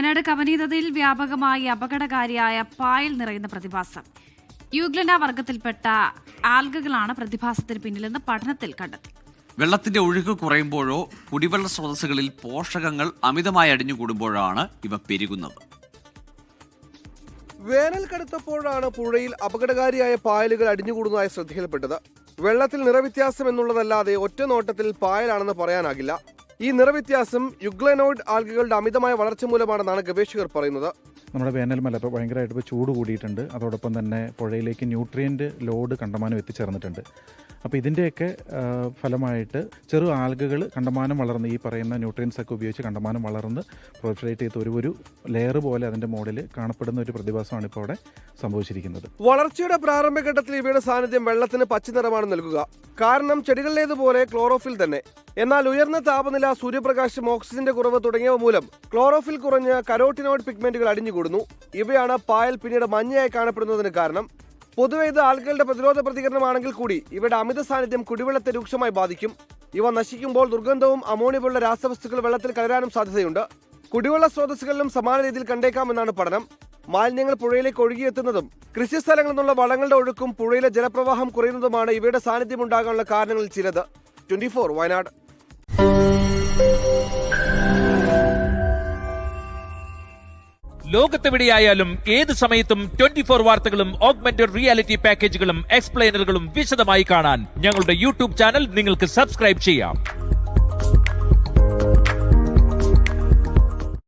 വയനാട് കബനി നദിയിൽ വ്യാപകമായി അപകടകാരിയായ പായൽ നിറയുന്ന പ്രതിഭാസം. യൂഗ്ലന വർഗത്തിൽപ്പെട്ട ആൽഗകളാണ് പ്രതിഭാസത്തിന് പിന്നിലെന്ന് പഠനത്തിൽ കണ്ടെത്തി. വെള്ളത്തിന്റെ ഒഴുക്ക് കുറയുമ്പോഴോ കുടിവെള്ള സ്രോതസ്സുകളിൽ പോഷകങ്ങൾ അമിതമായി അടിഞ്ഞുകൂടുമ്പോഴാണ് ഇവ പെരുകുന്നത്. വേനൽ കടുത്തപ്പോഴാണ് പുഴയിൽ അപകടകാരിയായ പായലുകൾ അടിഞ്ഞുകൂടുന്നതായി ശ്രദ്ധയിൽപ്പെട്ടത്. വെള്ളത്തിൽ നിറവ്യത്യാസം എന്നുള്ളതല്ലാതെ ഒറ്റ നോട്ടത്തിൽ പായലാണെന്ന് പറയാനാകില്ല. ഈ നിറവ്യത്യാസം യുഗ്ലനോയിഡ് ആൽഗകളുടെ അമിതമായ വളർച്ച മൂലമാണെന്നാണ് ഗവേഷകർ പറയുന്നത്. നമ്മുടെ വേനൽമല ഇപ്പോൾ ഭയങ്കരമായിട്ട് ചൂട് കൂടിയിട്ടുണ്ട്. അതോടൊപ്പം തന്നെ പുഴയിലേക്ക് ന്യൂട്രിയൻ്റ് ലോഡ് കണ്ടമാനം എത്തിച്ചേർന്നിട്ടുണ്ട്. അപ്പോൾ ഇതിൻ്റെയൊക്കെ ഫലമായിട്ട് ചെറു ആൽഗകൾ കണ്ടമാനം വളർന്ന് ഈ പറയുന്ന ന്യൂട്രിയൻസ് ഒക്കെ ഉപയോഗിച്ച് കണ്ടമാനം വളർന്ന് പ്രൊഫറേറ്റ് ചെയ്ത് ഒരു ലെയർ പോലെ അതിൻ്റെ മോഡൽ കാണപ്പെടുന്ന ഒരു പ്രതിഭാസമാണ് ഇപ്പോൾ അവിടെ സംഭവിച്ചിരിക്കുന്നത്. വളർച്ചയുടെ പ്രാരംഭഘട്ടത്തിൽ ഇവയുടെ സാന്നിധ്യം വെള്ളത്തിന് പച്ചനിറമാണ് നൽകുക. കാരണം ചെടികളിലേതുപോലെ ക്ലോറോഫിൽ തന്നെ. എന്നാൽ ഉയർന്ന താപനില, സൂര്യപ്രകാശം, ഓക്സിജന്റെ കുറവ് തുടങ്ങിയവ മൂലം ക്ലോറോഫിൽ കുറഞ്ഞ് കരോട്ടിനോയിഡ് പിഗ്മെന്റുകൾ അടിഞ്ഞുകൂടുന്നു. ഇവയാണ് പായൽ പിന്നീട് മഞ്ഞയായി കാണപ്പെടുന്നതിന് കാരണം. പൊതുവെ ഇത് ആൽഗകളുടെ പ്രതിരോധ പ്രതികരണമാണെങ്കിൽ കൂടി ഇവയുടെ അമിത സാന്നിധ്യം കുടിവെള്ളത്തെ രൂക്ഷമായി ബാധിക്കും. ഇവ നശിക്കുമ്പോൾ ദുർഗന്ധവും അമോണിയ പോലുള്ള രാസവസ്തുക്കൾ വെള്ളത്തിൽ കലരാനും സാധ്യതയുണ്ട്. കുടിവെള്ള സ്രോതസ്സുകളിലും സമാന രീതിയിൽ കണ്ടേക്കാമെന്നാണ് പഠനം. മാലിന്യങ്ങൾ പുഴയിലേക്ക് ഒഴുകിയെത്തുന്നതും കൃഷിസ്ഥലങ്ങളിൽ നിന്നുള്ള വളങ്ങളുടെ ഒഴുക്കും പുഴയിലെ ജലപ്രവാഹം കുറയുന്നതുമാണ് ഇവയുടെ സാന്നിധ്യം ഉണ്ടാകാനുള്ള കാരണങ്ങളിൽ ചിലത്. 24 വയനാട്. ലോകത്തെവിടെയായാലും ഏത് സമയത്തും 24 വാർത്തകളും ഓഗ്മെന്റഡ് റിയാലിറ്റി പാക്കേജുകളും എക്സ്പ്ലെയിനറുകളും വിശദമായി കാണാൻ ഞങ്ങളുടെ യൂട്യൂബ് ചാനൽ നിങ്ങൾക്ക് സബ്സ്ക്രൈബ് ചെയ്യാം.